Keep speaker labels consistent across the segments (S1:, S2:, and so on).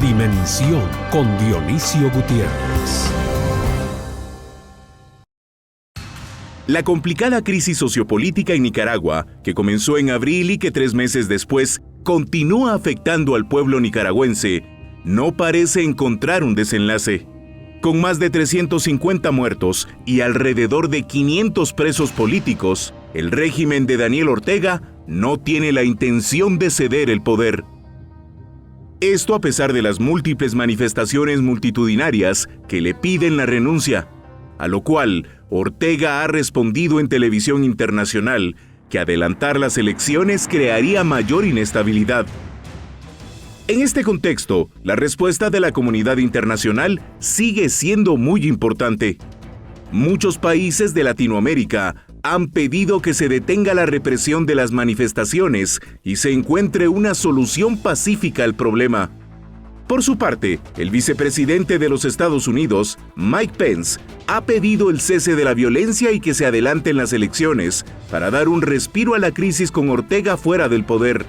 S1: Dimensión con Dionisio Gutiérrez.
S2: La complicada crisis sociopolítica en Nicaragua, que comenzó en abril y que 3 meses después continúa afectando al pueblo nicaragüense, no parece encontrar un desenlace. Con más de 350 muertos y alrededor de 500 presos políticos, el régimen de Daniel Ortega no tiene la intención de ceder el poder. Esto a pesar de las múltiples manifestaciones multitudinarias que le piden la renuncia, a lo cual Ortega ha respondido en televisión internacional que adelantar las elecciones crearía mayor inestabilidad. En este contexto, la respuesta de la comunidad internacional sigue siendo muy importante. Muchos países de Latinoamérica han pedido que se detenga la represión de las manifestaciones y se encuentre una solución pacífica al problema. Por su parte, el vicepresidente de los Estados Unidos, Mike Pence, ha pedido el cese de la violencia y que se adelanten las elecciones para dar un respiro a la crisis con Ortega fuera del poder.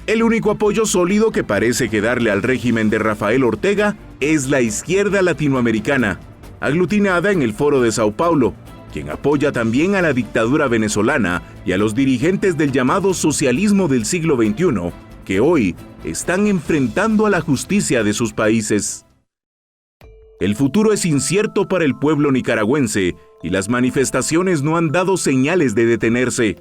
S2: El único apoyo sólido que parece quedarle al régimen de Rafael Ortega es la izquierda latinoamericana, aglutinada en el Foro de Sao Paulo, quien apoya también a la dictadura venezolana y a los dirigentes del llamado socialismo del siglo XXI, que hoy están enfrentando a la justicia de sus países. El futuro es incierto para el pueblo nicaragüense y las manifestaciones no han dado señales de detenerse.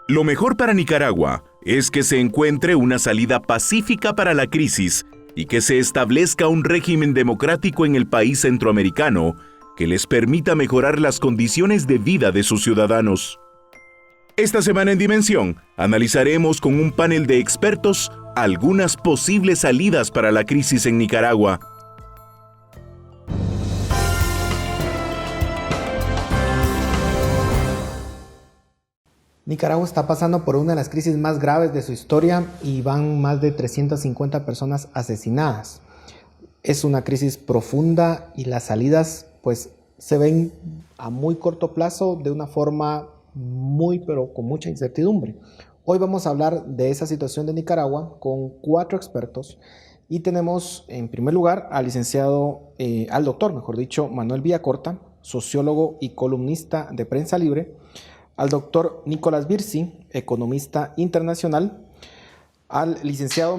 S2: Lo mejor para Nicaragua es que se encuentre una salida pacífica para la crisis y que se establezca un régimen democrático en el país centroamericano que les permita mejorar las condiciones de vida de sus ciudadanos. Esta semana en Dimensión analizaremos con un panel de expertos algunas posibles salidas para la crisis en Nicaragua.
S3: Nicaragua está pasando por una de las crisis más graves de su historia y van más de 350 personas asesinadas. Es una crisis profunda y las salidas pues se ven a muy corto plazo de una forma pero con mucha incertidumbre. Hoy vamos a hablar de esa situación de Nicaragua con 4 expertos y tenemos en primer lugar al doctor Manuel Villacorta, sociólogo y columnista de Prensa Libre, al doctor Nicolás Virsi, economista internacional, al licenciado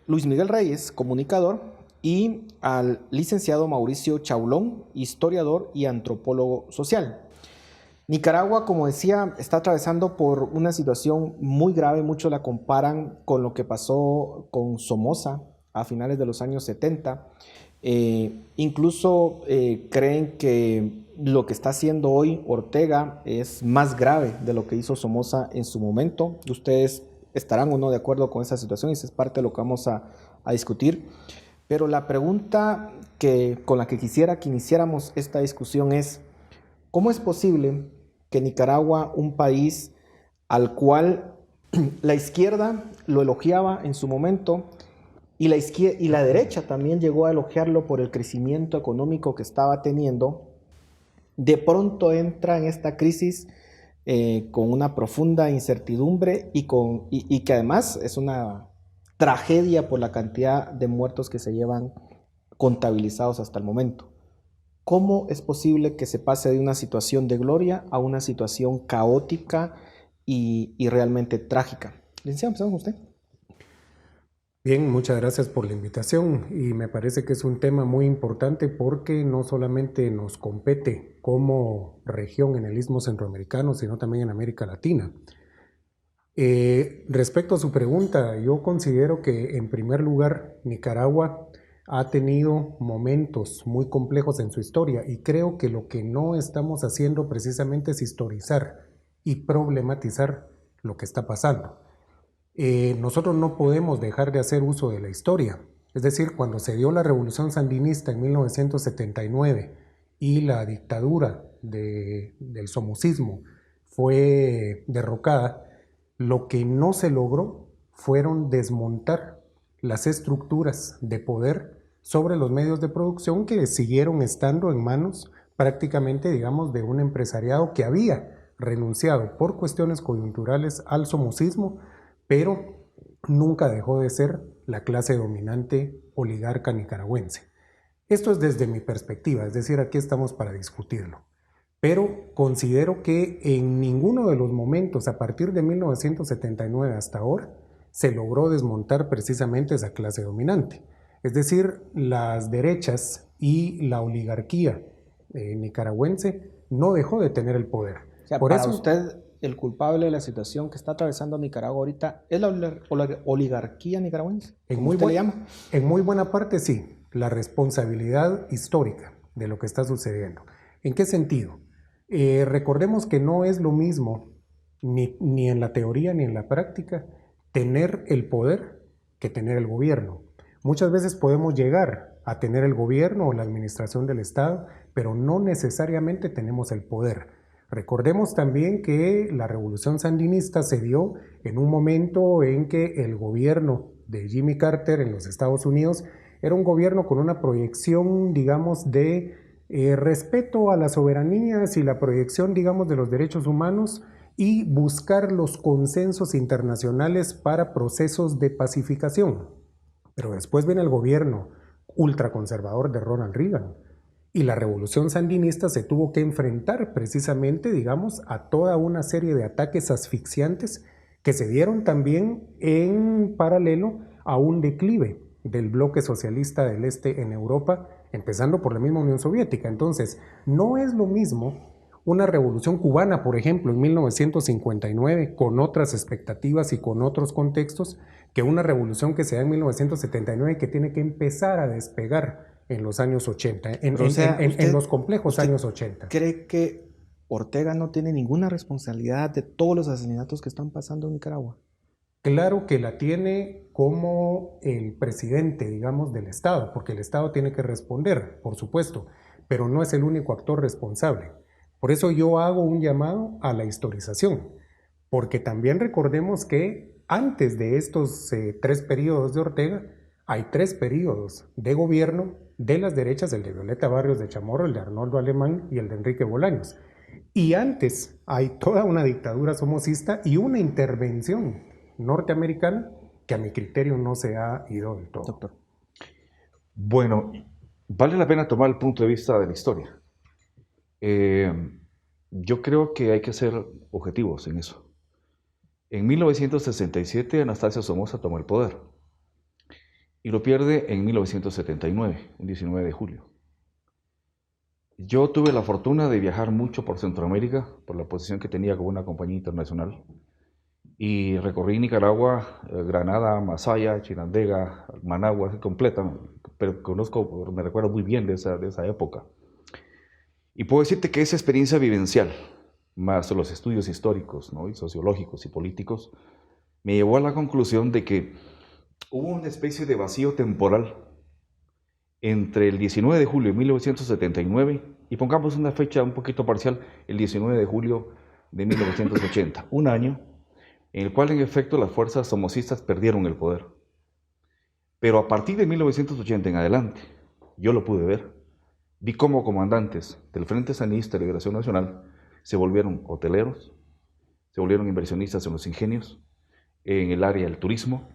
S3: Luis Miguel Reyes, comunicador, y al licenciado Mauricio Chaulón, historiador y antropólogo social. Nicaragua, como decía, está atravesando por una situación muy grave. Muchos la comparan con lo que pasó con Somoza a finales de los años 70. Incluso creen que lo que está haciendo hoy Ortega es más grave de lo que hizo Somoza en su momento. Ustedes estarán o no de acuerdo con esa situación y esa es parte de lo que vamos a discutir. Pero la pregunta con la que quisiera que iniciáramos esta discusión es: ¿cómo es posible que Nicaragua, un país al cual la izquierda lo elogiaba en su momento y la derecha también llegó a elogiarlo por el crecimiento económico que estaba teniendo, de pronto entra en esta crisis con una profunda incertidumbre y que además es una tragedia por la cantidad de muertos que se llevan contabilizados hasta el momento? ¿Cómo es posible que se pase de una situación de gloria a una situación caótica y realmente trágica? Licenciado, empezamos con usted.
S4: Bien, muchas gracias por la invitación y me parece que es un tema muy importante porque no solamente nos compete como región en el Istmo Centroamericano, sino también en América Latina. Respecto a su pregunta, yo considero que en primer lugar Nicaragua ha tenido momentos muy complejos en su historia y creo que lo que no estamos haciendo precisamente es historizar y problematizar lo que está pasando. Nosotros no podemos dejar de hacer uso de la historia. Es decir, cuando se dio la revolución sandinista en 1979 y la dictadura del somocismo fue derrocada, lo que no se logró fueron desmontar las estructuras de poder sobre los medios de producción que siguieron estando en manos prácticamente, digamos, de un empresariado que había renunciado por cuestiones coyunturales al somocismo, pero nunca dejó de ser la clase dominante oligarca nicaragüense. Esto es desde mi perspectiva, es decir, aquí estamos para discutirlo. Pero considero que en ninguno de los momentos, a partir de 1979 hasta ahora, se logró desmontar precisamente esa clase dominante. Es decir, las derechas y la oligarquía nicaragüense no dejó de tener el poder.
S3: O sea,
S4: Por
S3: para
S4: eso,
S3: usted, el culpable de la situación que está atravesando Nicaragua ahorita es la oligarquía nicaragüense, como usted le llama.
S4: en muy buena parte sí, la responsabilidad histórica de lo que está sucediendo. ¿En qué sentido? Recordemos que no es lo mismo, ni en la teoría ni en la práctica, tener el poder que tener el gobierno. Muchas veces podemos llegar a tener el gobierno o la administración del Estado, pero no necesariamente tenemos el poder. Recordemos también que la revolución sandinista se dio en un momento en que el gobierno de Jimmy Carter en los Estados Unidos era un gobierno con una proyección, digamos, de respeto a las soberanías y la proyección, digamos, de los derechos humanos y buscar los consensos internacionales para procesos de pacificación. Pero después viene el gobierno ultraconservador de Ronald Reagan y la revolución sandinista se tuvo que enfrentar precisamente, digamos, a toda una serie de ataques asfixiantes que se dieron también en paralelo a un declive del bloque socialista del este en Europa, empezando por la misma Unión Soviética. Entonces, no es lo mismo una revolución cubana, por ejemplo, en 1959, con otras expectativas y con otros contextos, que una revolución que se da en 1979 que tiene que empezar a despegar en los años 80, en los complejos años 80.
S3: ¿Cree que Ortega no tiene ninguna responsabilidad de todos los asesinatos que están pasando en Nicaragua?
S4: Claro que la tiene como el presidente, digamos, del Estado, porque el Estado tiene que responder, por supuesto, pero no es el único actor responsable. Por eso yo hago un llamado a la historización, porque también recordemos que antes de estos 3 periodos de Ortega, hay 3 periodos de gobierno de las derechas, el de Violeta Barrios de Chamorro, el de Arnoldo Alemán y el de Enrique Bolaños. Y antes hay toda una dictadura somocista y una intervención norteamericana que a mi criterio no se ha ido del todo.
S3: Doctor.
S5: Bueno, vale la pena tomar el punto de vista de la historia. Yo creo que hay que ser objetivos en eso. En 1967 Anastasio Somoza tomó el poder y lo pierde en 1979, un 19 de julio. Yo tuve la fortuna de viajar mucho por Centroamérica, por la posición que tenía con una compañía internacional, y recorrí Nicaragua, Granada, Masaya, Chinandega, Managua, completa, pero me recuerdo muy bien de esa época. Y puedo decirte que esa experiencia vivencial, más los estudios históricos, ¿no?, y sociológicos y políticos, me llevó a la conclusión de que hubo una especie de vacío temporal entre el 19 de julio de 1979 y pongamos una fecha un poquito parcial, el 19 de julio de 1980, un año en el cual en efecto las fuerzas somocistas perdieron el poder. Pero a partir de 1980 en adelante, yo lo pude ver, vi cómo comandantes del Frente Sandinista de Liberación Nacional se volvieron hoteleros, se volvieron inversionistas en los ingenios, en el área del turismo,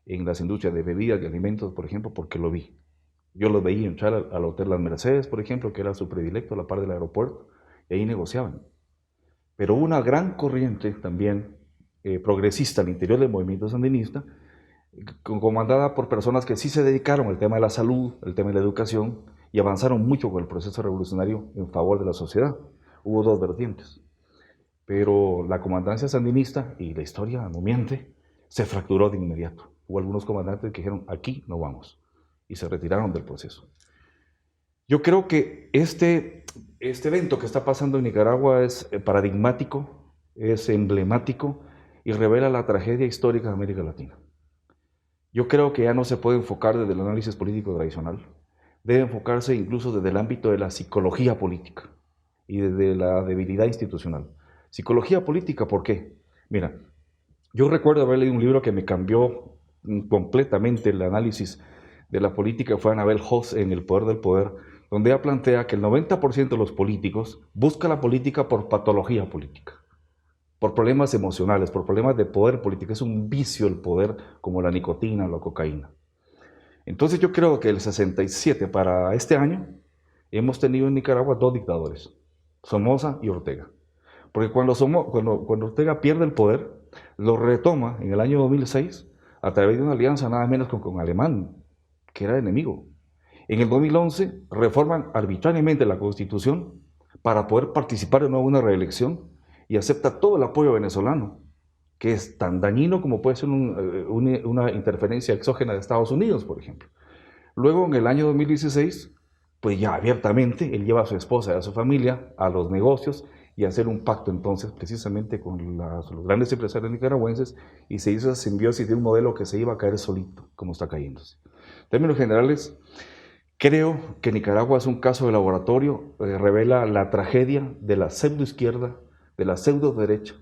S5: en las industrias de bebidas y alimentos, por ejemplo, porque lo vi. Yo los veía entrar al Hotel Las Mercedes, por ejemplo, que era su predilecto a la par del aeropuerto, y ahí negociaban. Pero hubo una gran corriente también progresista al interior del movimiento sandinista, comandada por personas que sí se dedicaron al tema de la salud, al tema de la educación, y avanzaron mucho con el proceso revolucionario en favor de la sociedad. Hubo 2 vertientes. Pero la comandancia sandinista, y la historia no miente, se fracturó de inmediato. Hubo algunos comandantes que dijeron, aquí no vamos, y se retiraron del proceso. Yo creo que este evento que está pasando en Nicaragua es paradigmático, es emblemático y revela la tragedia histórica de América Latina. Yo creo que ya no se puede enfocar desde el análisis político tradicional, debe enfocarse incluso desde el ámbito de la psicología política y desde la debilidad institucional. Psicología política, ¿por qué? Mira, yo recuerdo haber leído un libro que me cambió completamente el análisis de la política, fue Anabel Hoss en El Poder del Poder, donde ella plantea que el 90% de los políticos busca la política por patología política. por problemas emocionales, por problemas de poder político. Es un vicio el poder, como la nicotina o la cocaína. Entonces yo creo que el 67 para este año hemos tenido en Nicaragua 2 dictadores, Somoza y Ortega. Porque cuando Ortega pierde el poder, lo retoma en el año 2006 a través de una alianza nada menos con Alemán, que era enemigo. En el 2011 reforman arbitrariamente la Constitución para poder participar de nuevo en una reelección y acepta todo el apoyo venezolano, que es tan dañino como puede ser una interferencia exógena de Estados Unidos, por ejemplo. Luego, en el año 2016, pues ya abiertamente, él lleva a su esposa y a su familia a los negocios y a hacer un pacto entonces precisamente con los grandes empresarios nicaragüenses, y se hizo esa simbiosis de un modelo que se iba a caer solito, como está cayéndose. En términos generales, creo que Nicaragua es un caso de laboratorio, revela la tragedia de la pseudoizquierda, de la pseudo-derecha,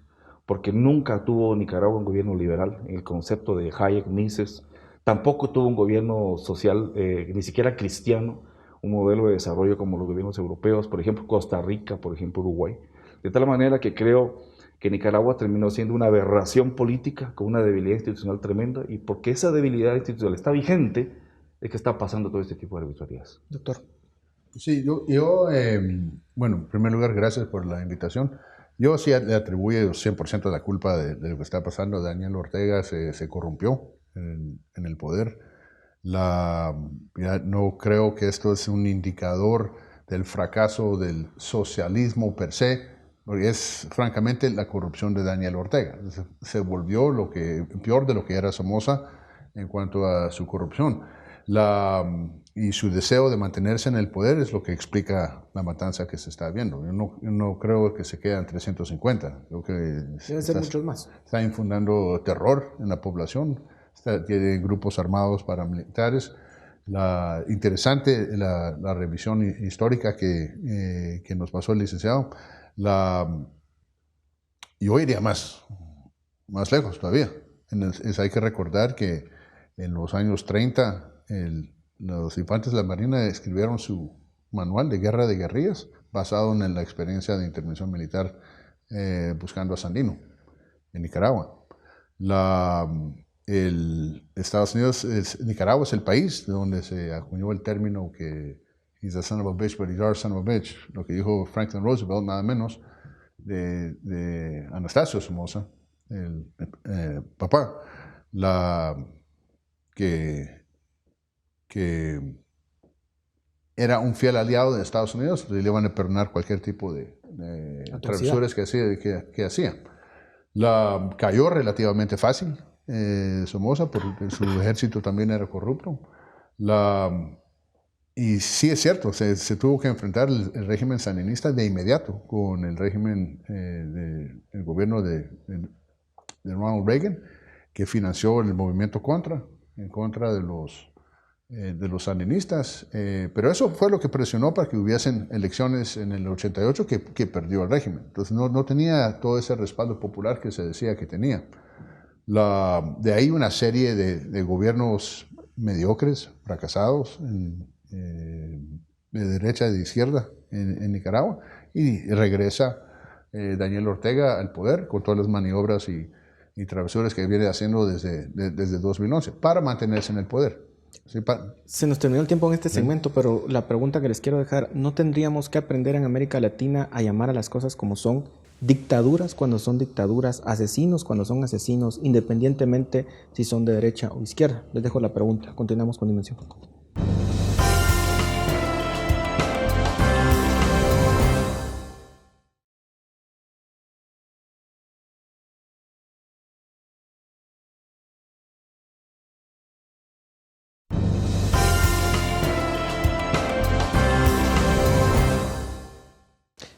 S5: porque nunca tuvo Nicaragua un gobierno liberal en el concepto de Hayek, Mises, tampoco tuvo un gobierno social, ni siquiera cristiano, un modelo de desarrollo como los gobiernos europeos, por ejemplo Costa Rica, por ejemplo Uruguay, de tal manera que creo que Nicaragua terminó siendo una aberración política con una debilidad institucional tremenda, y porque esa debilidad institucional está vigente, es que está pasando todo este tipo de arbitrariedades.
S3: Doctor.
S6: Sí, bueno, en primer lugar, gracias por la invitación. Yo sí le atribuyo 100% de la culpa de lo que está pasando. Daniel Ortega se corrompió en el poder. No creo que esto es un indicador del fracaso del socialismo per se, porque es francamente la corrupción de Daniel Ortega. Se volvió peor de lo que era Somoza en cuanto a su corrupción. Y su deseo de mantenerse en el poder es lo que explica la matanza que se está viendo. Yo no creo que se quedan 350. Creo que
S3: Deben ser muchos más.
S6: Está infundando terror en la población. Tiene grupos armados paramilitares. Interesante la revisión histórica que nos pasó el licenciado. Yo iría más lejos todavía. Hay que recordar que en los años 30 los infantes de la Marina escribieron su manual de guerra de guerrillas basado en la experiencia de intervención militar buscando a Sandino en Nicaragua. Estados Unidos, Nicaragua es el país donde se acuñó el término que he's a son of a bitch, but he's our son of a bitch, lo que dijo Franklin Roosevelt, nada menos, de Anastasio Somoza, el papá, que era un fiel aliado de Estados Unidos, le iban a perdonar cualquier tipo de travesuras que hacía. Cayó relativamente fácil Somoza, porque su ejército también era corrupto. Y sí es cierto, se tuvo que enfrentar el régimen sandinista de inmediato con el régimen el gobierno de Ronald Reagan, que financió el movimiento en contra de los sandinistas, pero eso fue lo que presionó para que hubiesen elecciones en el 88 que perdió el régimen. Entonces no tenía todo ese respaldo popular que se decía que tenía. De ahí una serie de gobiernos mediocres, fracasados, de derecha y de izquierda en Nicaragua, y regresa Daniel Ortega al poder con todas las maniobras y travesuras que viene haciendo desde 2011 para mantenerse en el poder. Sí,
S3: Se nos terminó el tiempo en este segmento, pero la pregunta que les quiero dejar, ¿no tendríamos que aprender en América Latina a llamar a las cosas como son? Dictaduras cuando son dictaduras, asesinos cuando son asesinos, independientemente si son de derecha o izquierda. Les dejo la pregunta. Continuamos con Dimensión.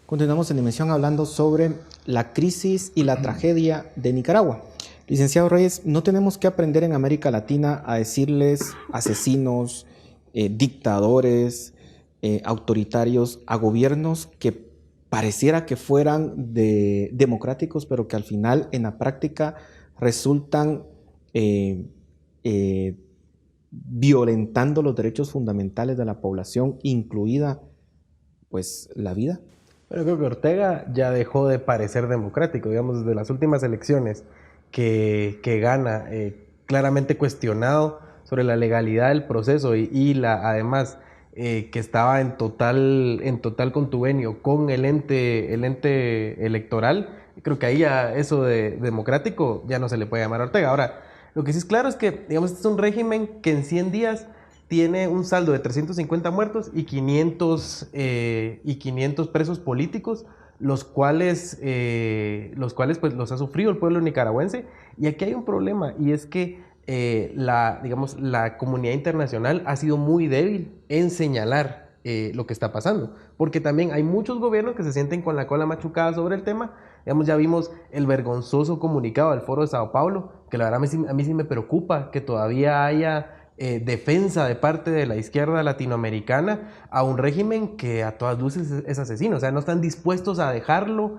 S3: Continuamos en Dimensión hablando sobre la crisis y la tragedia de Nicaragua. Licenciado Reyes, ¿no tenemos que aprender en América Latina a decirles asesinos, dictadores, autoritarios a gobiernos que pareciera que fueran democráticos, pero que al final en la práctica resultan violentando los derechos fundamentales de la población, incluida pues la vida?
S7: Pero creo que Ortega ya dejó de parecer democrático, digamos, desde las últimas elecciones que gana, claramente cuestionado sobre la legalidad del proceso además que estaba en total contubernio con el ente electoral. Creo que ahí ya eso de democrático ya no se le puede llamar a Ortega. Ahora, lo que sí es claro es que, digamos, este es un régimen que en 100 días tiene un saldo de 350 muertos y 500 presos políticos, los cuales pues los ha sufrido el pueblo nicaragüense. Y aquí hay un problema, y es que la comunidad internacional ha sido muy débil en señalar lo que está pasando, porque también hay muchos gobiernos que se sienten con la cola machucada sobre el tema. Digamos, ya vimos el vergonzoso comunicado del Foro de Sao Paulo, que la verdad a mí sí me preocupa que todavía haya defensa de parte de la izquierda latinoamericana a un régimen que a todas luces es asesino. O sea, no están dispuestos a dejarlo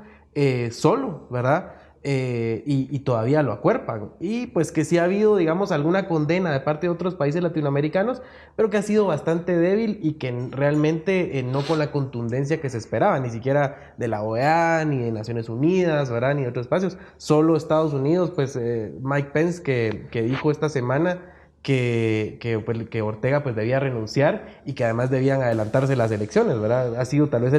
S7: solo, ¿verdad? Y todavía lo acuerpan. Y pues que sí ha habido, digamos, alguna condena de parte de otros países latinoamericanos, pero que ha sido bastante débil y que realmente no con la contundencia que se esperaba, ni siquiera de la OEA, ni de Naciones Unidas, ¿verdad? Ni de otros espacios. Solo Estados Unidos, pues Mike Pence que dijo esta semana que Ortega pues debía renunciar y que además debían adelantarse las elecciones, ¿verdad? Ha sido tal vez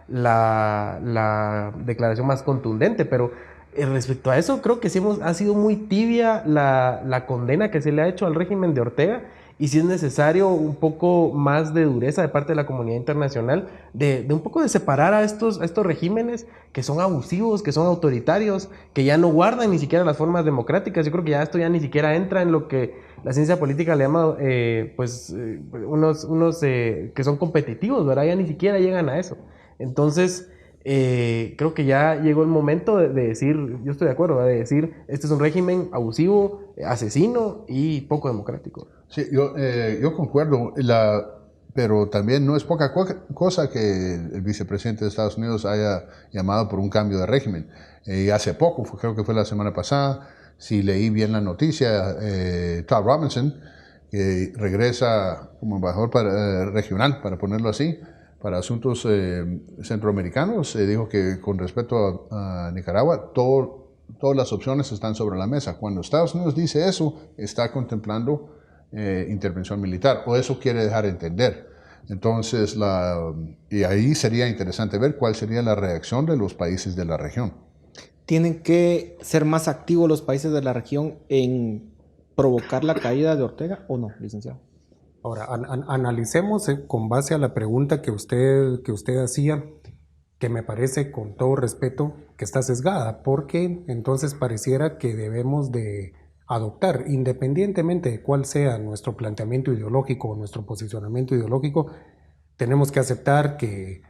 S7: la declaración más contundente, pero respecto a eso creo que sí ha sido muy tibia la condena que se le ha hecho al régimen de Ortega, y sí es necesario un poco más de dureza de parte de la comunidad internacional, de un poco de separar a estos regímenes que son abusivos, que son autoritarios, que ya no guardan ni siquiera las formas democráticas. Yo creo que ya esto ya ni siquiera entra en lo que la ciencia política le llama unos que son competitivos, ¿verdad? Ya ni siquiera llegan a eso. Entonces, creo que ya llegó el momento de decir, yo estoy de acuerdo, ¿verdad? De decir, este es un régimen abusivo, asesino y poco democrático.
S6: Sí, yo concuerdo, pero también no es poca cosa que el vicepresidente de Estados Unidos haya llamado por un cambio de régimen. Hace poco, creo que fue la semana pasada, si leí bien la noticia, Todd Robinson, que regresa como embajador regional, para ponerlo así, para asuntos centroamericanos, dijo que con respecto a Nicaragua, todas las opciones están sobre la mesa. Cuando Estados Unidos dice eso, está contemplando intervención militar, o eso quiere dejar entender. Entonces, y ahí sería interesante ver cuál sería la reacción de los países de la región.
S3: ¿Tienen que ser más activos los países de la región en provocar la caída de Ortega o no, licenciado?
S4: Ahora, analicemos con base a la pregunta que usted hacía, que me parece, con todo respeto, que está sesgada, porque entonces pareciera que debemos de adoptar, independientemente de cuál sea nuestro planteamiento ideológico o nuestro posicionamiento ideológico, tenemos que aceptar que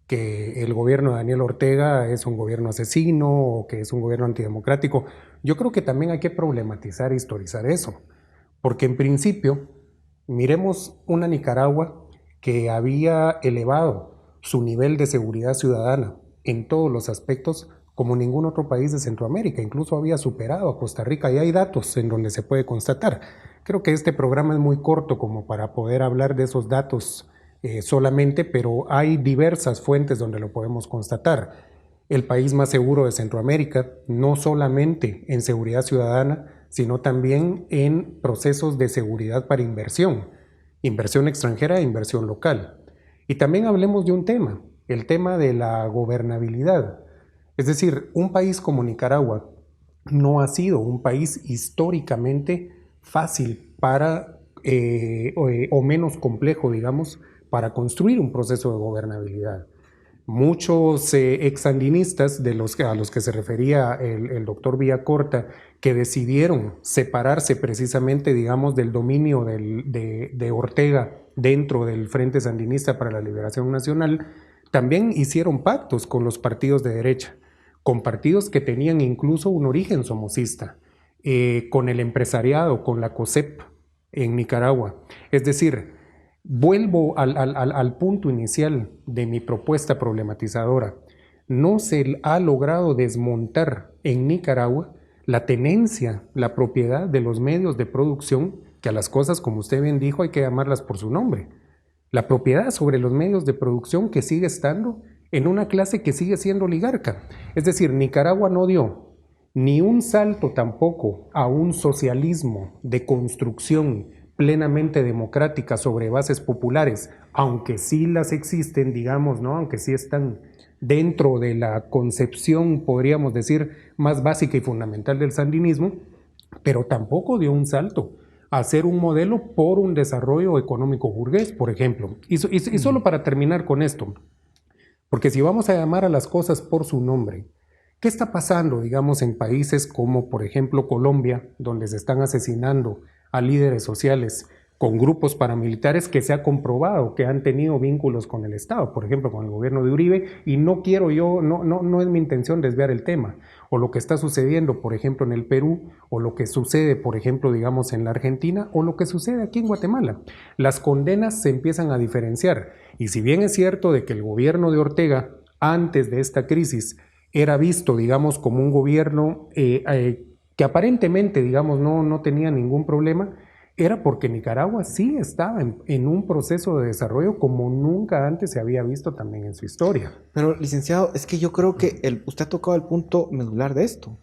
S4: el gobierno de Daniel Ortega es un gobierno asesino o que es un gobierno antidemocrático. Yo creo que también hay que problematizar e historizar eso, porque en principio, miremos una Nicaragua que había elevado su nivel de seguridad ciudadana en todos los aspectos como ningún otro país de Centroamérica, incluso había superado a Costa Rica, y hay datos en donde se puede constatar. Creo que este programa es muy corto como para poder hablar de esos datos solamente, pero hay diversas fuentes donde lo podemos constatar. El país más seguro de Centroamérica, no solamente en seguridad ciudadana, sino también en procesos de seguridad para inversión extranjera e inversión local. Y también hablemos de un tema, el tema de la gobernabilidad. Es decir, un país como Nicaragua no ha sido un país históricamente fácil para, o menos complejo, digamos, para construir un proceso de gobernabilidad. Muchos exsandinistas a los que se refería el doctor Villacorta, que decidieron separarse precisamente, digamos, del dominio de Ortega dentro del Frente Sandinista para la Liberación Nacional, también hicieron pactos con los partidos de derecha, con partidos que tenían incluso un origen somocista, con el empresariado, con la COSEP en Nicaragua. Es decir, vuelvo al punto inicial de mi propuesta problematizadora. No se ha logrado desmontar en Nicaragua la tenencia, la propiedad de los medios de producción, que a las cosas, como usted bien dijo, hay que llamarlas por su nombre. La propiedad sobre los medios de producción que sigue estando en una clase que sigue siendo oligarca. Es decir, Nicaragua no dio ni un salto tampoco a un socialismo de construcción plenamente democrática sobre bases populares, aunque sí las existen, digamos, ¿no? Aunque sí están dentro de la concepción, podríamos decir, más básica y fundamental del sandinismo, pero tampoco dio un salto a hacer un modelo por un desarrollo económico burgués, por ejemplo. Y solo para terminar con esto, porque si vamos a llamar a las cosas por su nombre, ¿qué está pasando, digamos, en países como, por ejemplo, Colombia, donde se están asesinando a líderes sociales con grupos paramilitares que se ha comprobado que han tenido vínculos con el Estado, por ejemplo, con el gobierno de Uribe, y no quiero yo, no es mi intención desviar el tema, o lo que está sucediendo, por ejemplo, en el Perú, o lo que sucede, por ejemplo, digamos, en la Argentina, o lo que sucede aquí en Guatemala. Las condenas se empiezan a diferenciar, y si bien es cierto de que el gobierno de Ortega, antes de esta crisis, era visto, digamos, como un gobierno que aparentemente, digamos, no tenía ningún problema, era porque Nicaragua sí estaba en un proceso de desarrollo como nunca antes se había visto también en su historia.
S3: Pero, licenciado, es que yo creo que usted ha tocado el punto medular de esto.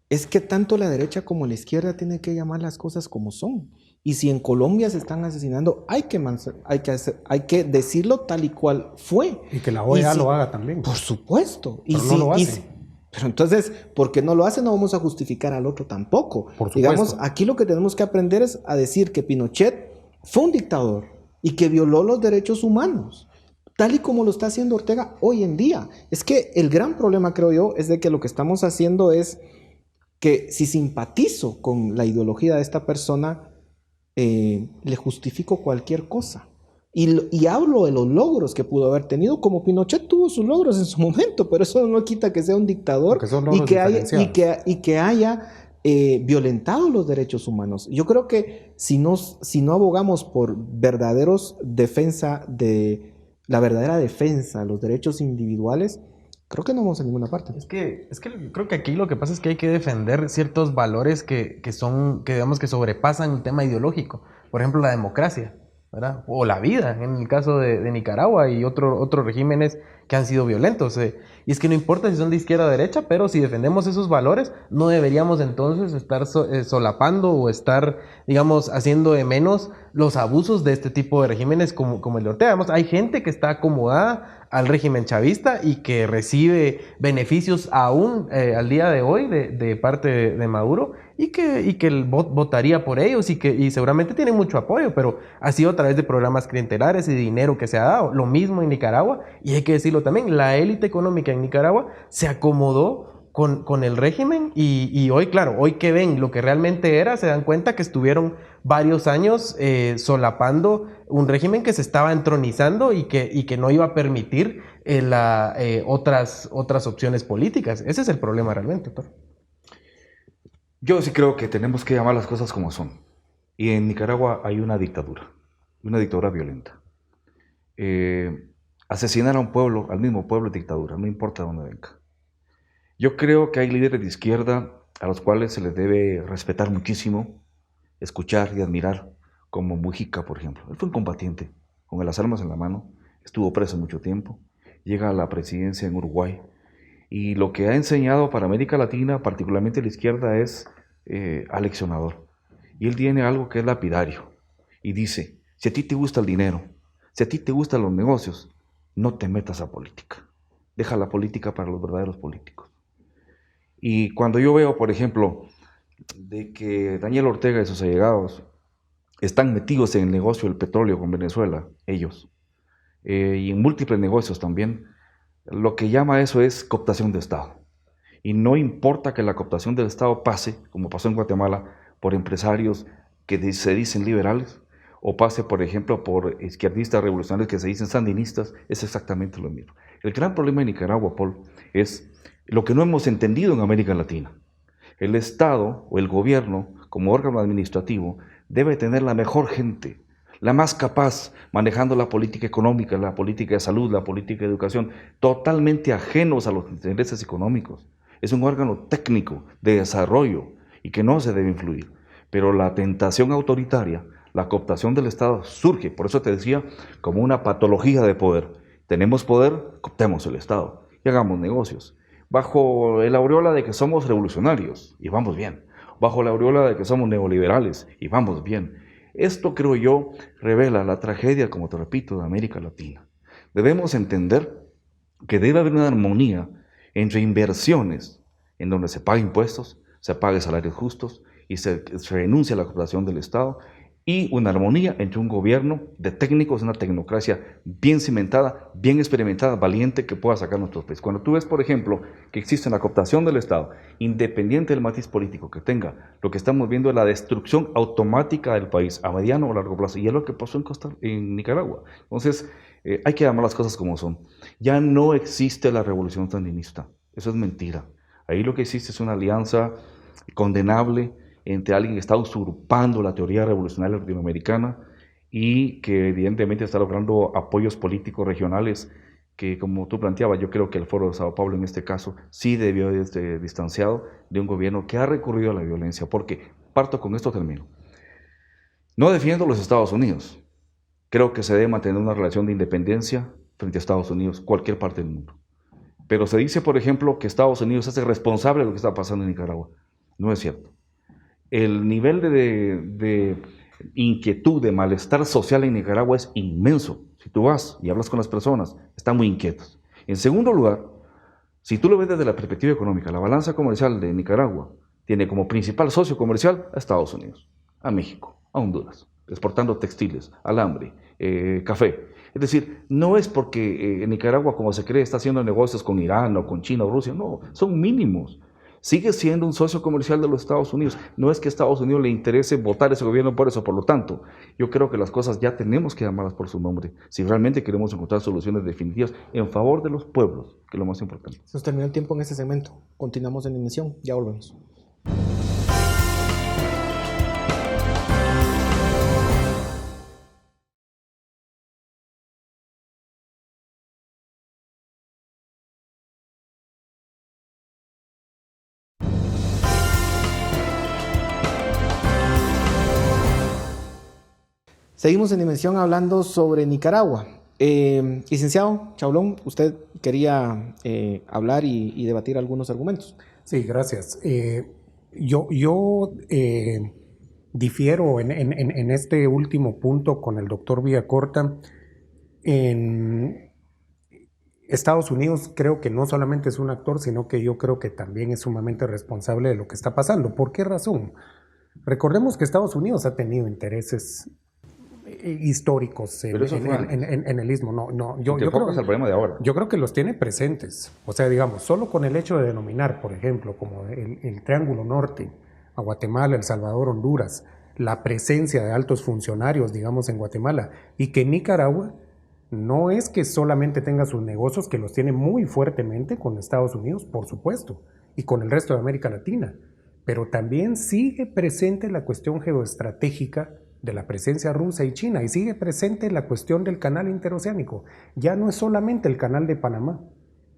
S3: Es que tanto la derecha como la izquierda tienen que llamar las cosas como son. Y si en Colombia se están asesinando, hay que decirlo tal y cual fue.
S4: Y que la OEA lo haga también.
S3: Por supuesto.
S4: Pero no lo hace.
S3: Pero entonces, porque no lo hace, no vamos a justificar al otro tampoco.
S4: Por supuesto.
S3: Digamos, aquí lo que tenemos que aprender es a decir que Pinochet fue un dictador y que violó los derechos humanos, tal y como lo está haciendo Ortega hoy en día. Es que el gran problema, creo yo, es de que lo que estamos haciendo es que si simpatizo con la ideología de esta persona, le justifico cualquier cosa. Y hablo de los logros que pudo haber tenido, como Pinochet tuvo sus logros en su momento, pero eso no quita que sea un dictador y que haya violentado los derechos humanos. Yo creo que si no abogamos por la verdadera defensa de los derechos individuales, creo que no vamos a ninguna parte.
S7: Es que creo que aquí lo que pasa es que hay que defender ciertos valores que digamos que sobrepasan el tema ideológico. Por ejemplo, la democracia, ¿verdad? O la vida, en el caso de Nicaragua y otros regímenes que han sido violentos. Y es que no importa si son de izquierda o derecha, pero si defendemos esos valores, no deberíamos entonces estar solapando o estar, digamos, haciendo de menos los abusos de este tipo de regímenes como el de Ortega. Además, hay gente que está acomodada al régimen chavista y que recibe beneficios aún al día de hoy de parte de Maduro y que votaría por ellos y seguramente tienen mucho apoyo, pero ha sido a través de programas clientelares y dinero que se ha dado. Lo mismo en Nicaragua, y hay que decirlo también, la élite económica en Nicaragua se acomodó con el régimen y hoy, claro, hoy que ven lo que realmente era, se dan cuenta que estuvieron varios años solapando un régimen que se estaba entronizando y que no iba a permitir otras opciones políticas. Ese es el problema realmente, doctor.
S5: Yo sí creo que tenemos que llamar las cosas como son. Y en Nicaragua hay una dictadura violenta. Asesinar a un pueblo, al mismo pueblo, es dictadura, no importa de dónde venga. Yo creo que hay líderes de izquierda a los cuales se les debe respetar muchísimo, escuchar y admirar, como Mujica, por ejemplo. Él fue un combatiente, con las armas en la mano, estuvo preso mucho tiempo, llega a la presidencia en Uruguay, y lo que ha enseñado para América Latina, particularmente la izquierda, es aleccionador. Y él tiene algo que es lapidario, y dice, si a ti te gusta el dinero, si a ti te gustan los negocios, no te metas a política. Deja la política para los verdaderos políticos. Y cuando yo veo, por ejemplo, de que Daniel Ortega y sus allegados están metidos en el negocio del petróleo con Venezuela, ellos, y en múltiples negocios también, lo que llama eso es cooptación de Estado. Y no importa que la cooptación del Estado pase, como pasó en Guatemala, por empresarios que se dicen liberales, o pase, por ejemplo, por izquierdistas revolucionarios que se dicen sandinistas, es exactamente lo mismo. El gran problema de Nicaragua, Paul, es lo que no hemos entendido en América Latina. El Estado o el gobierno, como órgano administrativo, debe tener la mejor gente, la más capaz, manejando la política económica, la política de salud, la política de educación, totalmente ajenos a los intereses económicos. Es un órgano técnico de desarrollo y que no se debe influir. Pero la tentación autoritaria, la cooptación del Estado surge, por eso te decía, como una patología de poder Tenemos poder, cooptemos el Estado y hagamos negocios. Bajo la aureola de que somos revolucionarios, y vamos bien. Bajo la aureola de que somos neoliberales, y vamos bien. Esto, creo yo, revela la tragedia, como te repito, de América Latina. Debemos entender que debe haber una armonía entre inversiones, en donde se pague impuestos, se pague salarios justos y se renuncie a la cooperación del Estado, y una armonía entre un gobierno de técnicos, una tecnocracia bien cimentada, bien experimentada, valiente, que pueda sacar nuestros países. Cuando tú ves, por ejemplo, que existe una cooptación del Estado, independiente del matiz político que tenga, lo que estamos viendo es la destrucción automática del país a mediano o largo plazo, y es lo que pasó en Nicaragua. Entonces, hay que llamar las cosas como son. Ya no existe la revolución sandinista, eso es mentira. Ahí lo que existe es una alianza condenable entre alguien que está usurpando la teoría revolucionaria latinoamericana y que evidentemente está logrando apoyos políticos regionales que, como tú planteabas, yo creo que el Foro de Sao Paulo en este caso sí debió haber distanciado de un gobierno que ha recurrido a la violencia, porque, parto con esto, termino. No defiendo a los Estados Unidos. Creo que se debe mantener una relación de independencia frente a Estados Unidos, cualquier parte del mundo. Pero se dice, por ejemplo, que Estados Unidos es el responsable de lo que está pasando en Nicaragua. No es cierto. El nivel de inquietud, de malestar social en Nicaragua es inmenso. Si tú vas y hablas con las personas, están muy inquietos. En segundo lugar, si tú lo ves desde la perspectiva económica, la balanza comercial de Nicaragua tiene como principal socio comercial a Estados Unidos, a México, a Honduras, exportando textiles, alambre, café. Es decir, no es porque Nicaragua, como se cree, está haciendo negocios con Irán o con China o Rusia, no, son mínimos. Sigue siendo un socio comercial de los Estados Unidos. No es que a Estados Unidos le interese votar ese gobierno por eso. Por lo tanto, yo creo que las cosas ya tenemos que llamarlas por su nombre si realmente queremos encontrar soluciones definitivas en favor de los pueblos, que es lo más importante.
S3: Se nos terminó el tiempo en este segmento. Continuamos en emisión. Ya volvemos. Seguimos en Dimensión hablando sobre Nicaragua. Licenciado Chaulón, usted quería hablar y debatir algunos argumentos.
S4: Sí, gracias. Yo difiero en este último punto con el doctor Villacorta. En Estados Unidos creo que no solamente es un actor, sino que yo creo que también es sumamente responsable de lo que está pasando. ¿Por qué razón? Recordemos que Estados Unidos ha tenido intereses históricos en el istmo. Yo creo que
S5: es el problema de ahora.
S4: Yo creo que los tiene presentes. O sea, digamos, solo con el hecho de denominar, por ejemplo, como el Triángulo Norte, a Guatemala, El Salvador, Honduras, la presencia de altos funcionarios, digamos, en Guatemala, y que Nicaragua no es que solamente tenga sus negocios, que los tiene muy fuertemente con Estados Unidos, por supuesto, y con el resto de América Latina, pero también sigue presente la cuestión geoestratégica de la presencia rusa y China, y sigue presente la cuestión del canal interoceánico. Ya no es solamente el canal de Panamá,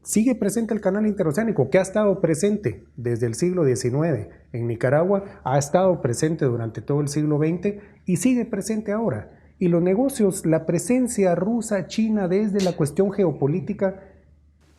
S4: sigue presente el canal interoceánico, que ha estado presente desde el siglo XIX en Nicaragua, ha estado presente durante todo el siglo XX y sigue presente ahora. Y los negocios, la presencia rusa, China, desde la cuestión geopolítica,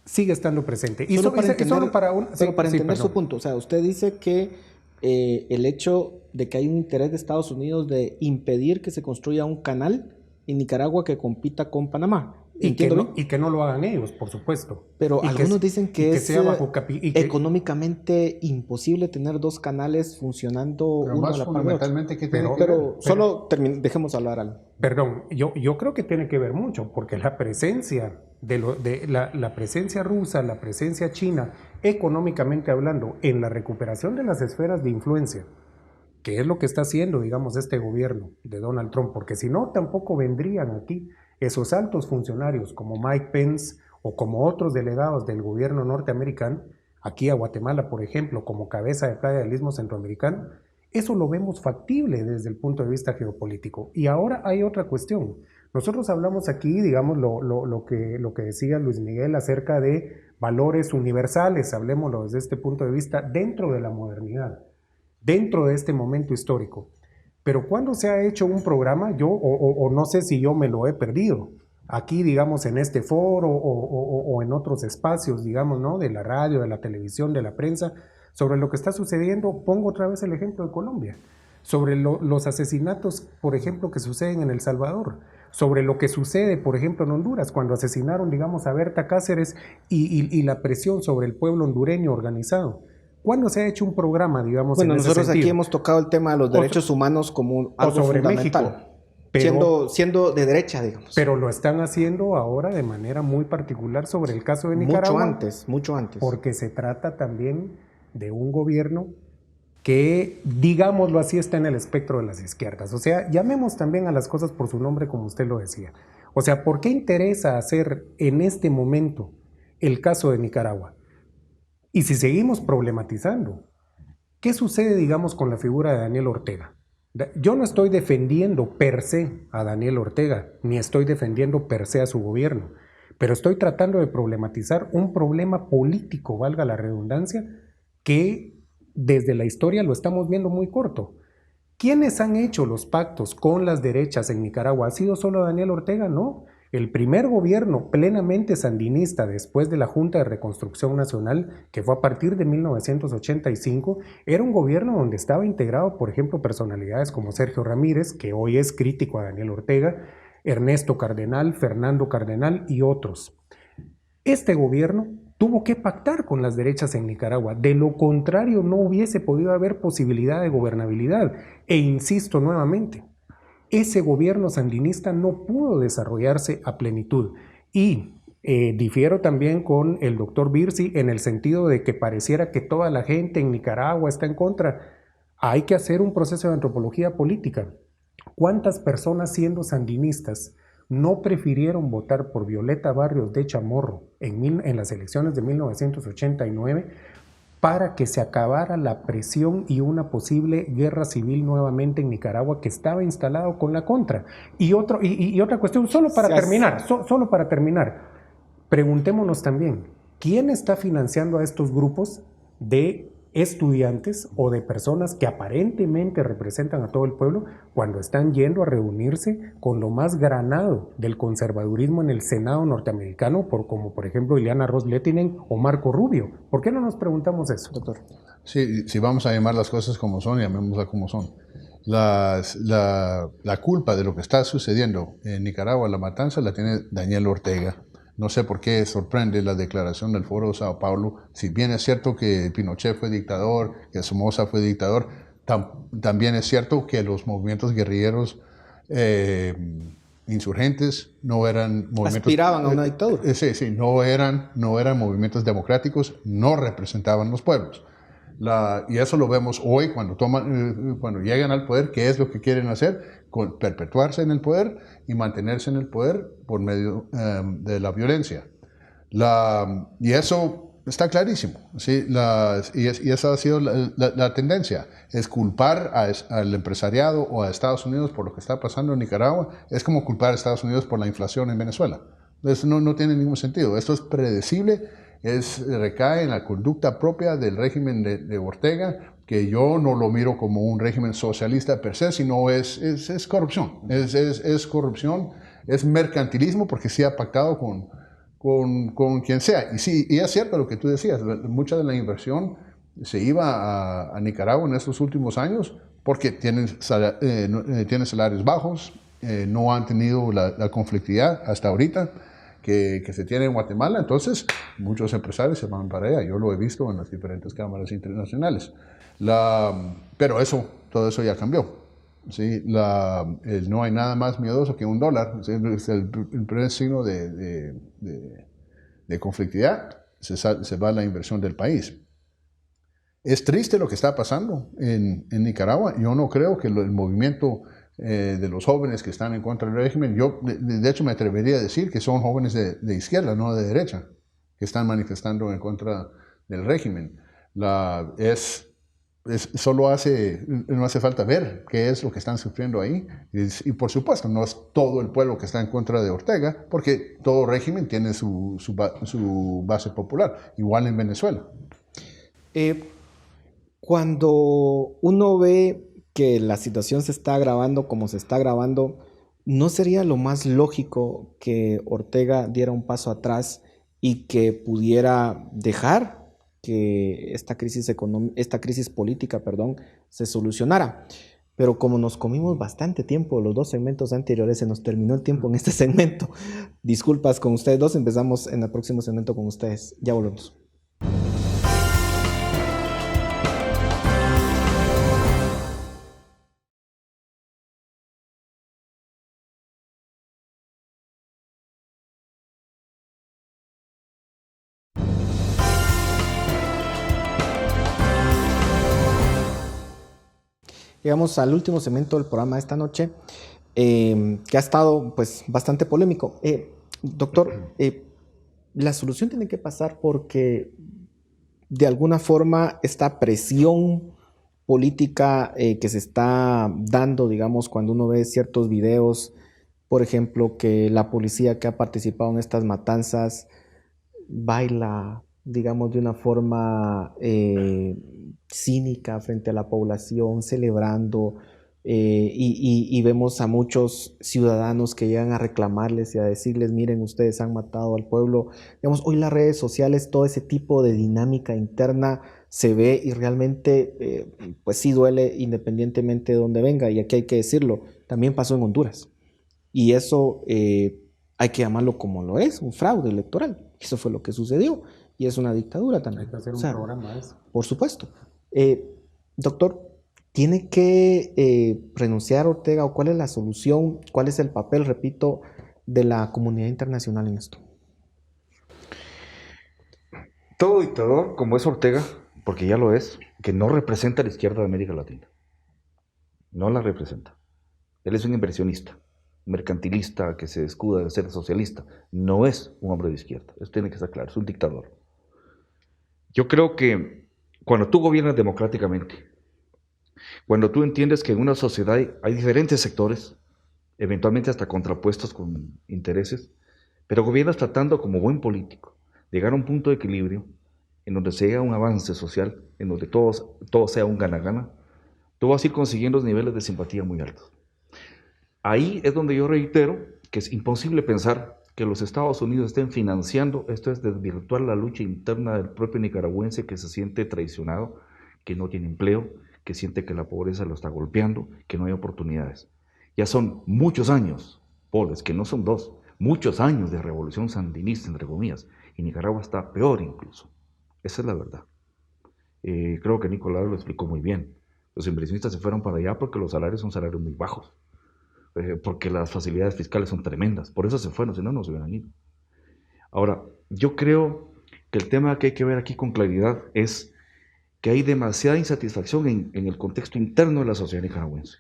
S4: sigue estando presente. Y
S3: solo para entender su punto, o sea, usted dice que el hecho de que hay un interés de Estados Unidos de impedir que se construya un canal en Nicaragua que compita con Panamá.
S4: Y que no lo hagan ellos, por supuesto.
S3: Pero algunos dicen que es económicamente imposible tener dos canales funcionando
S6: pero
S3: uno
S6: más
S3: a la par
S6: fundamentalmente que tiene que
S3: pero solo dejemos hablar algo.
S4: Perdón, yo creo que tiene que ver mucho, porque la presencia la presencia rusa, la presencia china, económicamente hablando, en la recuperación de las esferas de influencia, que es lo que está haciendo, digamos, este gobierno de Donald Trump, porque si no, tampoco vendrían aquí esos altos funcionarios como Mike Pence o como otros delegados del gobierno norteamericano, aquí a Guatemala, por ejemplo, como cabeza de playa del Istmo Centroamericano. Eso lo vemos factible desde el punto de vista geopolítico. Y ahora hay otra cuestión. Nosotros hablamos aquí, digamos, lo que decía Luis Miguel acerca de valores universales, hablemoslo desde este punto de vista, dentro de la modernidad, dentro de este momento histórico. Pero cuando se ha hecho un programa, o no sé si yo me lo he perdido, aquí, digamos, en este foro o en otros espacios, digamos, ¿no? De la radio, de la televisión, de la prensa, sobre lo que está sucediendo. Pongo otra vez el ejemplo de Colombia, sobre los asesinatos, por ejemplo, que suceden en El Salvador, sobre lo que sucede, por ejemplo, en Honduras, cuando asesinaron, digamos, a Berta Cáceres y la presión sobre el pueblo hondureño organizado. ¿Cuándo se ha hecho un programa, digamos,
S3: Bueno,
S4: en ese
S3: nosotros
S4: sentido?
S3: aquí hemos tocado el tema de los derechos humanos como algo
S4: sobre
S3: fundamental.
S4: México, pero,
S3: siendo de derecha, digamos.
S4: pero lo están haciendo ahora de manera muy particular sobre el caso de Nicaragua.
S3: Mucho antes.
S4: Porque se trata también de un gobierno que, digámoslo así, está en el espectro de las izquierdas. O sea, llamemos también a las cosas por su nombre, como usted lo decía. O sea, ¿por qué interesa hacer en este momento el caso de Nicaragua? Y si seguimos problematizando, ¿qué sucede, digamos, con la figura de Daniel Ortega? Yo no estoy defendiendo per se a Daniel Ortega, ni estoy defendiendo per se a su gobierno, pero estoy tratando de problematizar un problema político, valga la redundancia, que desde la historia lo estamos viendo muy corto. ¿Quiénes han hecho los pactos con las derechas en Nicaragua? ¿Ha sido solo Daniel Ortega? No. El primer gobierno plenamente sandinista después de la Junta de Reconstrucción Nacional, que fue a partir de 1985, era un gobierno donde estaba integrado, por ejemplo, personalidades como Sergio Ramírez, que hoy es crítico a Daniel Ortega, Ernesto Cardenal, Fernando Cardenal y otros. Este gobierno tuvo que pactar con las derechas en Nicaragua. De lo contrario, no hubiese podido haber posibilidad de gobernabilidad. E insisto nuevamente, ese gobierno sandinista no pudo desarrollarse a plenitud. Y difiero también con el doctor Birsi en el sentido de que pareciera que toda la gente en Nicaragua está en contra. Hay que hacer un proceso de antropología política. ¿Cuántas personas siendo sandinistas no prefirieron votar por Violeta Barrios de Chamorro en las elecciones de 1989 para que se acabara la presión y una posible guerra civil nuevamente en Nicaragua que estaba instalado con la contra? Y otra cuestión, solo para terminar, preguntémonos también, ¿quién está financiando a estos grupos de estudiantes o de personas que aparentemente representan a todo el pueblo cuando están yendo a reunirse con lo más granado del conservadurismo en el Senado norteamericano, como por ejemplo Ileana Ros-Lehtinen o Marco Rubio? ¿Por qué no nos preguntamos eso, doctor?
S6: Sí, si vamos a llamar las cosas como son, llamémoslas como son. La culpa de lo que está sucediendo en Nicaragua, la matanza, la tiene Daniel Ortega. No sé por qué sorprende la declaración del Foro de Sao Paulo. Si bien es cierto que Pinochet fue dictador, que Somoza fue dictador, también es cierto que los movimientos guerrilleros insurgentes no eran movimientos...
S3: Aspiraban a una dictadura.
S6: Sí, no eran movimientos democráticos, no representaban los pueblos. Y eso lo vemos hoy cuando llegan al poder, ¿qué es lo que quieren hacer? Perpetuarse en el poder y mantenerse en el poder por medio de la violencia. Y eso está clarísimo, ¿sí? Y esa ha sido la tendencia, es culpar al empresariado o a Estados Unidos por lo que está pasando en Nicaragua, es como culpar a Estados Unidos por la inflación en Venezuela. Eso no tiene ningún sentido, esto es predecible, recae en la conducta propia del régimen de Ortega, que yo no lo miro como un régimen socialista per se, sino es corrupción, es corrupción, es mercantilismo, porque sí ha pactado con quien sea. Y sí, y es cierto lo que tú decías, mucha de la inversión se iba a Nicaragua en estos últimos años porque tienen salarios bajos, no han tenido la conflictividad hasta ahorita que se tiene en Guatemala, entonces muchos empresarios se van para allá, yo lo he visto en las diferentes cámaras internacionales. Pero todo eso ya cambió. ¿Sí? No hay nada más miedoso que un dólar, ¿sí? Es el primer signo de conflictividad, se va la inversión del país. Es triste lo que está pasando en Nicaragua. Yo no creo que el movimiento de los jóvenes que están en contra del régimen, yo de hecho me atrevería a decir que son jóvenes de izquierda, no de derecha, que están manifestando en contra del régimen. No hace falta ver qué es lo que están sufriendo ahí. Y por supuesto, no es todo el pueblo que está en contra de Ortega, porque todo régimen tiene su base popular, igual en Venezuela.
S3: Cuando uno ve que la situación se está agravando como se está agravando, ¿No sería lo más lógico que Ortega diera un paso atrás y que pudiera dejar que esta crisis política, perdón, se solucionara? Pero como nos comimos bastante tiempo, los 2 segmentos anteriores, se nos terminó el tiempo en este segmento. Disculpas con ustedes dos, empezamos en el próximo segmento con ustedes. Ya volvemos. Llegamos al último segmento del programa de esta noche, que ha estado pues bastante polémico. Doctor, la solución tiene que pasar porque de alguna forma esta presión política que se está dando, digamos, cuando uno ve ciertos videos, por ejemplo, que la policía que ha participado en estas matanzas baila, digamos, de una forma cínica frente a la población, celebrando, y vemos a muchos ciudadanos que llegan a reclamarles y a decirles, miren, ustedes han matado al pueblo. Digamos, hoy las redes sociales, todo ese tipo de dinámica interna se ve y realmente, pues sí duele independientemente de dónde venga, y aquí hay que decirlo, también pasó en Honduras. Y eso hay que llamarlo como lo es, un fraude electoral. Eso fue lo que sucedió y es una dictadura también.
S4: Hay que hacer un programa de eso.
S3: Por supuesto. Doctor, ¿tiene que renunciar Ortega o cuál es la solución? ¿Cuál es el papel, repito, de la comunidad internacional en esto?
S5: Todo dictador, como es Ortega, porque ya lo es, que no representa a la izquierda de América Latina. No la representa. Él es un inversionista, mercantilista que se escuda de ser socialista. No es un hombre de izquierda. Eso tiene que estar claro. Es un dictador. Yo creo que cuando tú gobiernas democráticamente, cuando tú entiendes que en una sociedad hay diferentes sectores, eventualmente hasta contrapuestos con intereses, pero gobiernas tratando como buen político, llegar a un punto de equilibrio en donde se llega a un avance social, en donde todo sea un gana-gana, tú vas a ir consiguiendo niveles de simpatía muy altos. Ahí es donde yo reitero que es imposible pensar que los Estados Unidos estén financiando, esto es desvirtuar la lucha interna del propio nicaragüense que se siente traicionado, que no tiene empleo, que siente que la pobreza lo está golpeando, que no hay oportunidades. Ya son muchos años, Paul, es que no son dos, muchos años de revolución sandinista, entre comillas, y Nicaragua está peor incluso. Esa es la verdad. Creo que Nicolás lo explicó muy bien. Los inversionistas se fueron para allá porque los salarios son salarios muy bajos. Porque las facilidades fiscales son tremendas. Por eso se fueron, si no, no se hubieran ido. Ahora, yo creo que el tema que hay que ver aquí con claridad es que hay demasiada insatisfacción en el contexto interno de la sociedad nicaragüense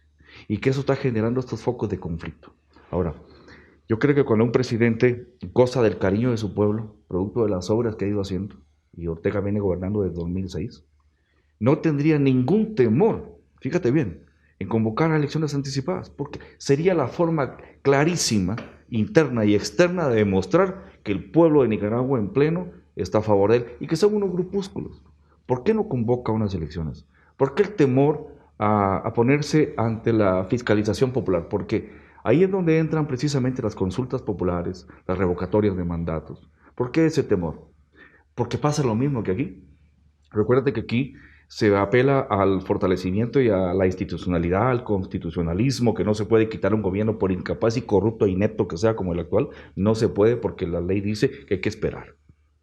S5: y que eso está generando estos focos de conflicto. Ahora, yo creo que cuando un presidente goza del cariño de su pueblo, producto de las obras que ha ido haciendo, y Ortega viene gobernando desde 2006, no tendría ningún temor, fíjate bien, en convocar a elecciones anticipadas, porque sería la forma clarísima, interna y externa, de demostrar que el pueblo de Nicaragua en pleno está a favor de él y que son unos grupúsculos. ¿Por qué no convoca unas elecciones? ¿Por qué el temor a ponerse ante la fiscalización popular? Porque ahí es donde entran precisamente las consultas populares, las revocatorias de mandatos. ¿Por qué ese temor? Porque pasa lo mismo que aquí. Recuérdate que aquí se apela al fortalecimiento y a la institucionalidad, al constitucionalismo, que no se puede quitar un gobierno por incapaz y corrupto e inepto que sea como el actual. No se puede porque la ley dice que hay que esperar.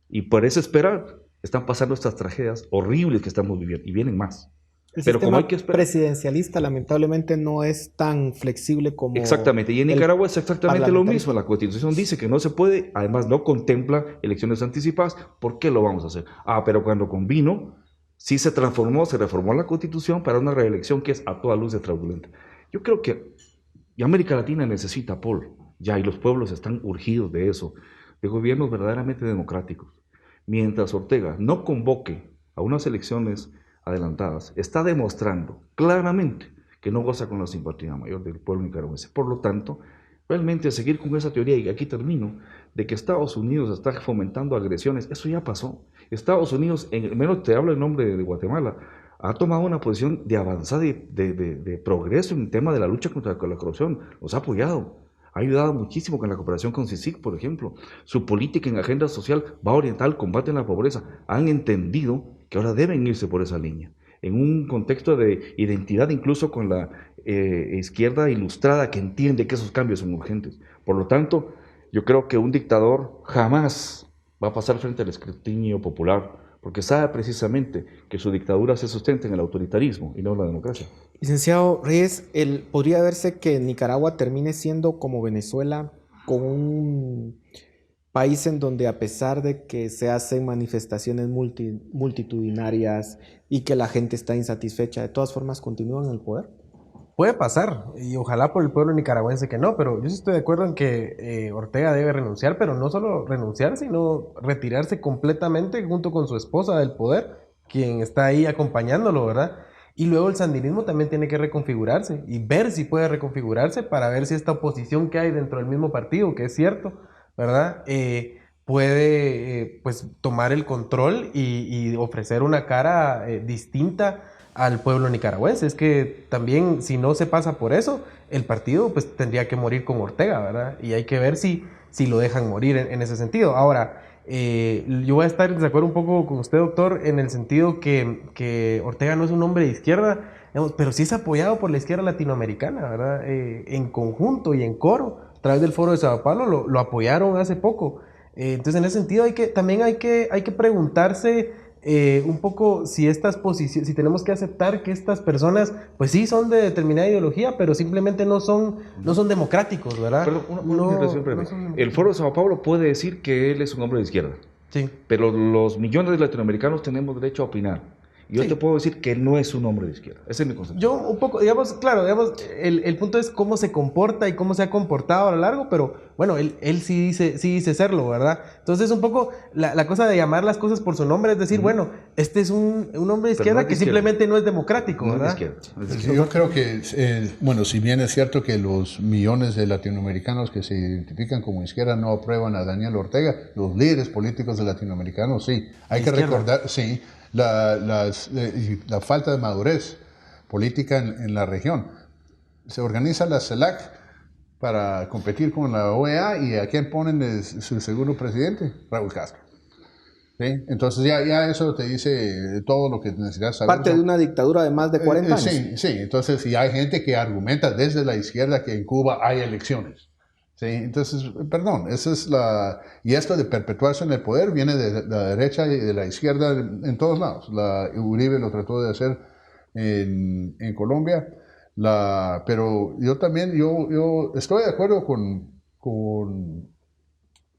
S5: Y por ese esperar están pasando estas tragedias horribles que estamos viviendo y vienen más.
S3: El
S5: Pero como
S3: sistema
S5: hay que esperar.
S3: presidencialista lamentablemente no es tan flexible como...
S5: Exactamente, y en Nicaragua es exactamente lo mismo. La Constitución
S3: Sí.
S5: dice que no se puede, además no contempla elecciones anticipadas. ¿Por qué lo vamos a hacer? Pero cuando convino, sí se reformó la Constitución para una reelección que es a toda luz de fraudulenta. Yo creo que y América Latina necesita, Paul, ya, y los pueblos están urgidos de eso, de gobiernos verdaderamente democráticos. Mientras Ortega no convoque a unas elecciones adelantadas, está demostrando claramente que no goza con la simpatía mayor del pueblo nicaragüense. Por lo tanto, realmente seguir con esa teoría, y aquí termino, de que Estados Unidos está fomentando agresiones, eso ya pasó. Estados Unidos, menos te hablo en nombre de Guatemala, ha tomado una posición de avanzada de progreso en el tema de la lucha contra la corrupción, nos ha apoyado. Ha ayudado muchísimo con la cooperación con CICIG, por ejemplo. Su política en agenda social va orientada al combate a la pobreza. Han entendido que ahora deben irse por esa línea, en un contexto de identidad incluso con la izquierda ilustrada que entiende que esos cambios son urgentes. Por lo tanto, yo creo que un dictador jamás va a pasar frente al escrutinio popular, porque sabe precisamente que su dictadura se sustenta en el autoritarismo y no en la democracia.
S3: Licenciado Reyes, podría verse que Nicaragua termine siendo como Venezuela, con un país en donde, a pesar de que se hacen manifestaciones multitudinarias y que la gente está insatisfecha, de todas formas continúan en el poder.
S7: Puede pasar, y ojalá por el pueblo nicaragüense que no, pero yo sí estoy de acuerdo en que Ortega debe renunciar, pero no solo renunciar, sino retirarse completamente junto con su esposa del poder, quien está ahí acompañándolo, ¿verdad? Y luego el sandinismo también tiene que reconfigurarse y ver si puede reconfigurarse para ver si esta oposición que hay dentro del mismo partido, que es cierto, ¿verdad? Puede pues tomar el control y ofrecer una cara distinta al pueblo nicaragüense. Es que también, si no se pasa por eso, el partido pues tendría que morir con Ortega, ¿verdad? Y hay que ver si lo dejan morir en ese sentido. Ahora, yo voy a estar en desacuerdo un poco con usted, doctor, en el sentido que Ortega no es un hombre de izquierda, digamos, pero sí es apoyado por la izquierda latinoamericana, ¿verdad? En conjunto y en coro, a través del Foro de Sao Paulo, lo apoyaron hace poco. Entonces, en ese sentido, también hay que preguntarse un poco si estas posiciones, si tenemos que aceptar que estas personas, pues sí son de determinada ideología, pero simplemente no son democráticos, ¿verdad?
S5: Perdón, una situación breve. El Foro de Sao Paulo puede decir que él es un hombre de izquierda,
S7: sí,
S5: pero los millones de latinoamericanos tenemos derecho a opinar. Yo
S7: sí.
S5: te puedo decir que no es un hombre de izquierda. Ese es mi concepto.
S7: Yo un poco, digamos, claro, digamos, el punto es cómo se comporta y cómo se ha comportado a lo largo, pero bueno, él sí dice serlo, ¿verdad? Entonces un poco la cosa de llamar las cosas por su nombre, es decir, bueno, este es un hombre de izquierda que simplemente no es democrático,
S5: no
S7: ¿verdad?
S5: Es de izquierda. Es de izquierda.
S6: Yo creo que, bueno, si bien es cierto que los millones de latinoamericanos que se identifican como izquierda no aprueban a Daniel Ortega, los líderes políticos de latinoamericanos sí. Hay que recordar, sí, la falta de madurez política en la región. Se organiza la CELAC para competir con la OEA y ¿a quién ponen su segundo presidente? Raúl Castro. ¿Sí? Entonces ya eso te dice todo lo que necesitas saber.
S3: Parte de una dictadura de más de 40 años.
S6: Sí, entonces y hay gente que argumenta desde la izquierda que en Cuba hay elecciones. Sí, entonces, perdón, esa es y esto de perpetuarse en el poder viene de la derecha y de la izquierda en todos lados. Uribe lo trató de hacer en Colombia, pero yo también, yo estoy de acuerdo con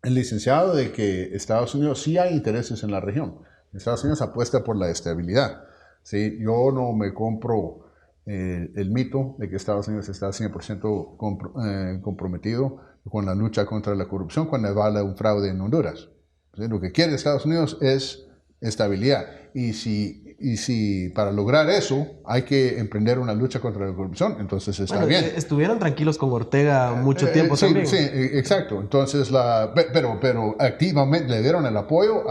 S6: el licenciado de que Estados Unidos sí hay intereses en la región. Estados Unidos apuesta por la estabilidad. ¿Sí? Yo no me compro el mito de que Estados Unidos está 100% comprometido con la lucha contra la corrupción cuando avala un fraude en Honduras. ¿Sí? Lo que quiere Estados Unidos es estabilidad. Y si para lograr eso hay que emprender una lucha contra la corrupción, entonces está bien.
S7: Estuvieron tranquilos con Ortega mucho tiempo también.
S6: Sí, exacto. Entonces, pero activamente le dieron el apoyo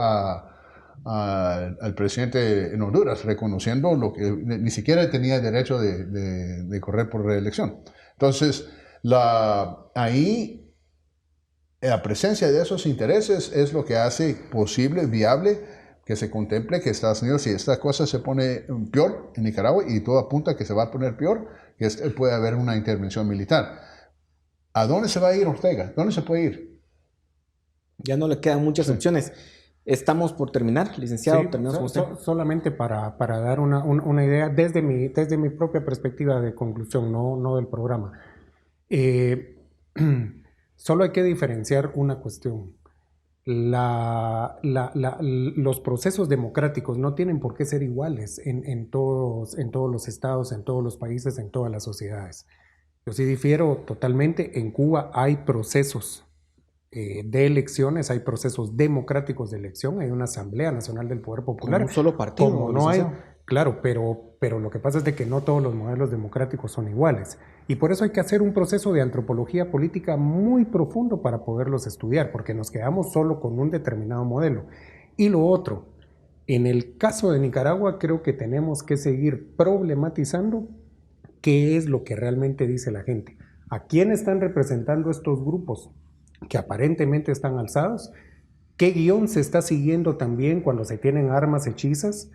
S6: al presidente en Honduras, reconociendo lo que ni siquiera tenía derecho de correr por reelección. Entonces, ahí la presencia de esos intereses es lo que hace posible, viable, que se contemple que Estados Unidos, si esta cosa se pone peor en Nicaragua, y todo apunta a que se va a poner peor, que puede haber una intervención militar. ¿A dónde se va a ir Ortega? ¿Dónde se puede ir?
S3: Ya no le quedan muchas opciones. Estamos por terminar, licenciado.
S4: Sí,
S3: terminamos con usted.
S4: Solamente para dar una idea desde mi propia perspectiva de conclusión, no del programa. Solo hay que diferenciar una cuestión. Los procesos democráticos no tienen por qué ser iguales en todos los estados, en todos los países, en todas las sociedades. Yo sí difiero totalmente. En Cuba hay procesos de elecciones, hay procesos democráticos de elección, hay una Asamblea Nacional del Poder Popular.
S3: Como un solo partido.
S4: Como no hay, claro, pero lo que pasa es de que no todos los modelos democráticos son iguales. Y por eso hay que hacer un proceso de antropología política muy profundo para poderlos estudiar, porque nos quedamos solo con un determinado modelo. Y lo otro, en el caso de Nicaragua, creo que tenemos que seguir problematizando qué es lo que realmente dice la gente. ¿A quién están representando estos grupos que aparentemente están alzados? ¿Qué guión se está siguiendo también cuando se tienen armas hechizas?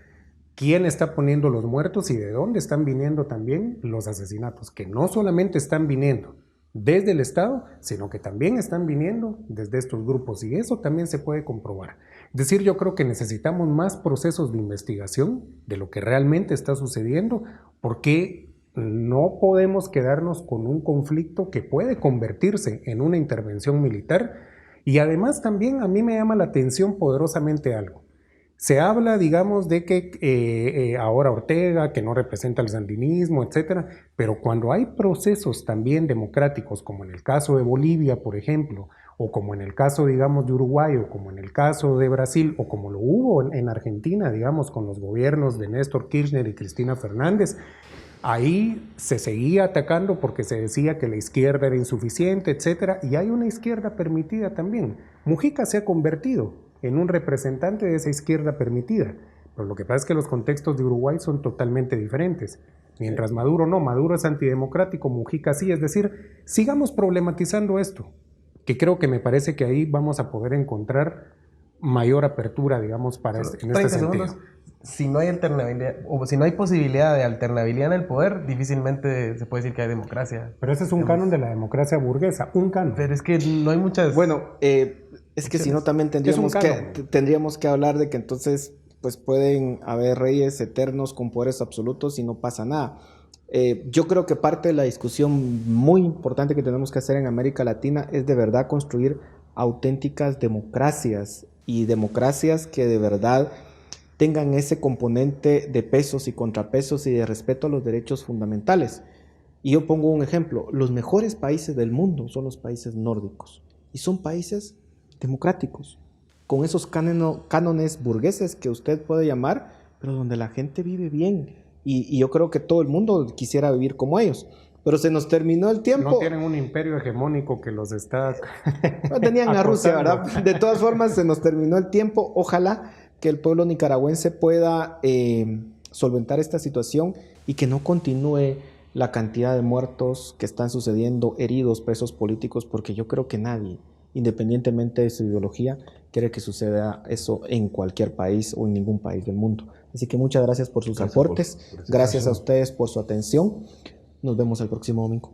S4: ¿Quién está poniendo los muertos y de dónde están viniendo también los asesinatos? Que no solamente están viniendo desde el Estado, sino que también están viniendo desde estos grupos, y eso también se puede comprobar. Es decir, yo creo que necesitamos más procesos de investigación de lo que realmente está sucediendo, porque no podemos quedarnos con un conflicto que puede convertirse en una intervención militar. Y además también a mí me llama la atención poderosamente algo. Se habla, digamos, de que ahora Ortega, que no representa el sandinismo, etcétera, pero cuando hay procesos también democráticos, como en el caso de Bolivia, por ejemplo, o como en el caso, digamos, de Uruguay, o como en el caso de Brasil, o como lo hubo en Argentina, digamos, con los gobiernos de Néstor Kirchner y Cristina Fernández, ahí se seguía atacando porque se decía que la izquierda era insuficiente, etcétera, y hay una izquierda permitida también. Mujica se ha convertido en un representante de esa izquierda permitida, pero lo que pasa es que los contextos de Uruguay son totalmente diferentes. Mientras Maduro no, Maduro es antidemocrático, Mujica sí, es decir, sigamos problematizando esto, que creo que me parece que ahí vamos a poder encontrar mayor apertura, digamos, para en este sentido.
S7: Si no hay alternabilidad, o si no hay posibilidad de alternabilidad en el poder, difícilmente se puede decir que hay democracia.
S4: Pero ese es un canon de la democracia burguesa, un canon.
S7: Pero es que no hay muchas...
S3: Bueno, es que si no también tendríamos que hablar de que entonces pues pueden haber reyes eternos con poderes absolutos y no pasa nada. Yo creo que parte de la discusión muy importante que tenemos que hacer en América Latina es de verdad construir auténticas democracias, y democracias que de verdad tengan ese componente de pesos y contrapesos y de respeto a los derechos fundamentales. Y yo pongo un ejemplo: los mejores países del mundo son los países nórdicos, y son países democráticos, con esos cánones burgueses que usted puede llamar, pero donde la gente vive bien, y yo creo que todo el mundo quisiera vivir como ellos. Pero se nos terminó el tiempo.
S4: No tienen un imperio hegemónico que los está...
S3: No tenían a Rusia, ¿verdad? De todas formas, se nos terminó el tiempo. Ojalá que el pueblo nicaragüense pueda solventar esta situación y que no continúe la cantidad de muertos que están sucediendo, heridos, presos políticos, porque yo creo que nadie, independientemente de su ideología, quiere que suceda eso en cualquier país o en ningún país del mundo. Así que muchas gracias por sus aportes. Gracias a ustedes por su atención. Nos vemos el próximo domingo.